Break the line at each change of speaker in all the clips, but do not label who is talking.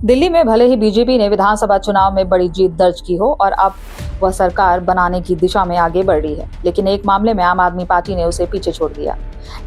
दिल्ली में भले ही बीजेपी ने विधानसभा चुनाव में बड़ी जीत दर्ज की हो और अब वह सरकार बनाने की दिशा में आगे बढ़ रही है, लेकिन एक मामले में आम आदमी पार्टी ने उसे पीछे छोड़ दिया।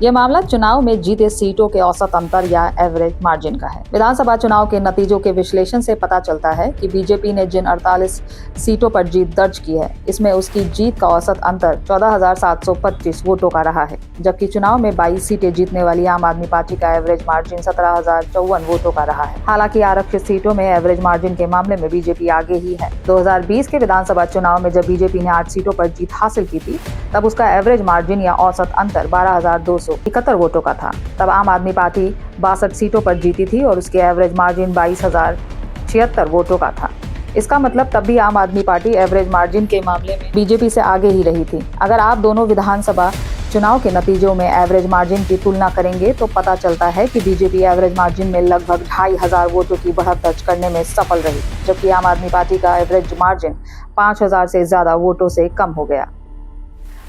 यह मामला चुनाव में जीते सीटों के औसत अंतर या एवरेज मार्जिन का है। विधानसभा चुनाव के नतीजों के विश्लेषण से पता चलता है कि बीजेपी ने जिन 48 सीटों पर जीत दर्ज की है, इसमें उसकी जीत का औसत अंतर 14,725 वोटों का रहा है, जबकि चुनाव में 22 सीटें जीतने वाली आम आदमी पार्टी का एवरेज मार्जिन 17,054 वोटों का रहा है। हालांकि आरक्षित सीटों में एवरेज मार्जिन के मामले में बीजेपी आगे ही है। 2020 के विधानसभा चुनाव में जब बीजेपी ने 8 सीटों पर जीत हासिल की थी, तब उसका एवरेज मार्जिन या औसत अंतर 12,271 वोटों का था। तब आम आदमी पार्टी 62 सीटों पर जीती थी और उसके एवरेज मार्जिन 22,076 वोटों का था। इसका मतलब तब भी आम आदमी पार्टी एवरेज मार्जिन के मामले में बीजेपी से आगे ही रही थी। अगर आप दोनों विधानसभा चुनाव के नतीजों में एवरेज मार्जिन की तुलना करेंगे तो पता चलता है कि बीजेपी एवरेज मार्जिन में लगभग 2,500 वोटों की बढ़त दर्ज करने में सफल रही, जबकि आम आदमी पार्टी का एवरेज मार्जिन 5,000 से ज्यादा वोटों से कम हो गया।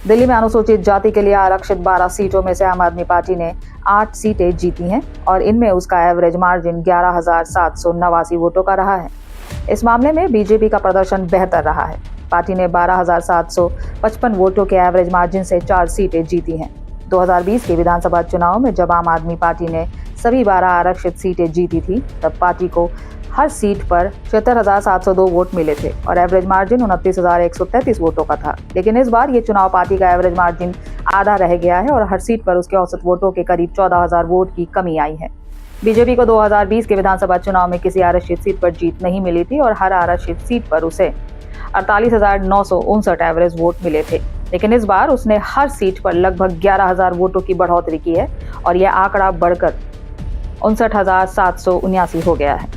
दिल्ली में अनुसूचित जाति के लिए आरक्षित 12 सीटों में से आम आदमी पार्टी ने 8 सीटें जीती हैं और इनमें उसका एवरेज मार्जिन 11,789 वोटों का रहा है। इस मामले में बीजेपी का प्रदर्शन बेहतर रहा है। पार्टी ने 12,755 वोटों के एवरेज मार्जिन से 4 सीटें जीती हैं। 2020 के विधानसभा चुनाव में जब आम आदमी पार्टी ने सभी 12 आरक्षित सीटें जीती थी, तब पार्टी को हर सीट पर 76,702 वोट मिले थे और एवरेज मार्जिन 29,133 वोटों का था। लेकिन इस बार ये चुनाव पार्टी का एवरेज मार्जिन आधा रह गया है और हर सीट पर उसके औसत वोटों के करीब 14,000 वोट की कमी आई है। बीजेपी को 2020 के विधानसभा चुनाव में किसी आरक्षित सीट पर जीत नहीं मिली थी और हर आरक्षित सीट पर उसे 48,959 एवरेज वोट मिले थे। लेकिन इस बार उसने हर सीट पर लगभग 11,000 वोटों की बढ़ोतरी की है और यह आंकड़ा बढ़कर 59,779 हो गया है।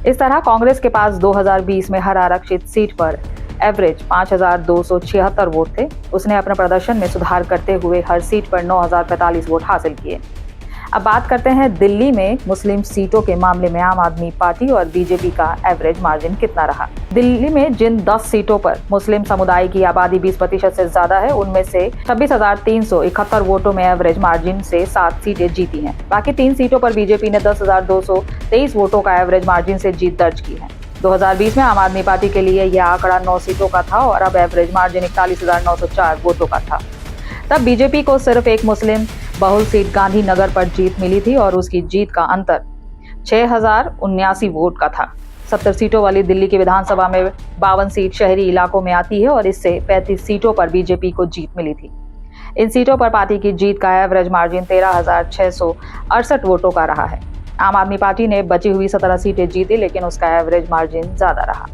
इस तरह कांग्रेस के पास 2020 में हर आरक्षित सीट पर एवरेज 5,276 वोट थे। उसने अपने प्रदर्शन में सुधार करते हुए हर सीट पर 9,045 वोट हासिल किए। अब बात करते हैं दिल्ली में मुस्लिम सीटों के मामले में आम आदमी पार्टी और बीजेपी का एवरेज मार्जिन कितना रहा। दिल्ली में जिन 10 सीटों पर मुस्लिम समुदाय की आबादी 20% से ज्यादा है, उनमें से 26,371 वोटों में एवरेज मार्जिन से 7 सीटें जीती हैं। बाकी 3 सीटों पर बीजेपी ने 10,223 वोटों का एवरेज मार्जिन से जीत दर्ज की है। 2020 में आम आदमी पार्टी के लिए यह आंकड़ा 9 सीटों का था और अब एवरेज मार्जिन 41,904 वोटों का था। तब बीजेपी को सिर्फ एक मुस्लिम बहुल सीट गांधीनगर पर जीत मिली थी और उसकी जीत का अंतर 6,079 वोट का था। 70 सीटों वाली दिल्ली की विधानसभा में 52 सीट शहरी इलाकों में आती है और इससे 35 सीटों पर बीजेपी को जीत मिली थी। इन सीटों पर पार्टी की जीत का एवरेज मार्जिन 13,668 वोटों का रहा है। आम आदमी पार्टी ने बची हुई 17 सीटें जीती, लेकिन उसका एवरेज मार्जिन ज्यादा रहा।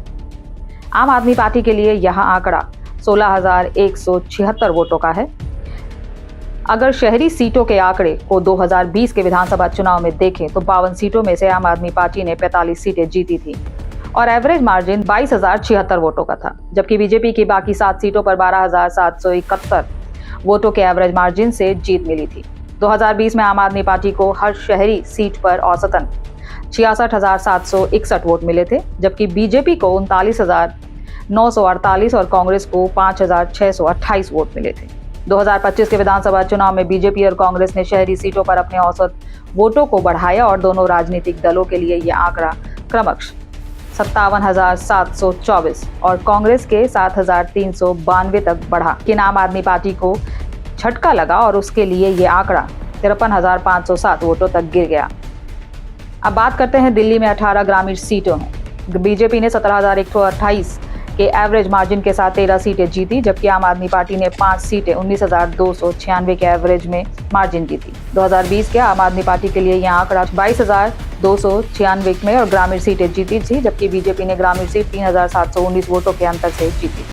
आम आदमी पार्टी के लिए यह आंकड़ा 16,176 वोटों का है। अगर शहरी सीटों के आंकड़े को 2020 के विधानसभा चुनाव में देखें तो 52 सीटों में से आम आदमी पार्टी ने 45 सीटें जीती थी और एवरेज मार्जिन 22,076 वोटों का था, जबकि बीजेपी की बाकी 7 सीटों पर 12,771 वोटों के एवरेज मार्जिन से जीत मिली थी। 2020 में आम आदमी पार्टी को हर शहरी सीट पर औसतन 66,761 वोट मिले थे, जबकि बीजेपी को 39,948 और कांग्रेस को 5,628 वोट मिले थे। 2025 के विधानसभा चुनाव में बीजेपी और कांग्रेस ने शहरी सीटों पर अपने औसत वोटों को बढ़ाया और दोनों राजनीतिक दलों के लिए यह आंकड़ा क्रमशः 57,724 और कांग्रेस के 7,392 तक बढ़ा। लेकिन आम आदमी पार्टी को झटका लगा और उसके लिए यह आंकड़ा 53,507 वोटों तक गिर गया। अब बात करते हैं दिल्ली में 18 ग्रामीण सीटों हैं। बीजेपी ने 17,128 के एवरेज मार्जिन के साथ 13 सीटें जीती, जबकि आम आदमी पार्टी ने 5 सीटें 19,296 के एवरेज में मार्जिन जीती। 2020 के आम आदमी पार्टी के लिए यह आंकड़ा 22,296 में और ग्रामीण सीटें जीती थी, जबकि बीजेपी ने ग्रामीण सीट 3,719 वोटों के अंतर से जीती।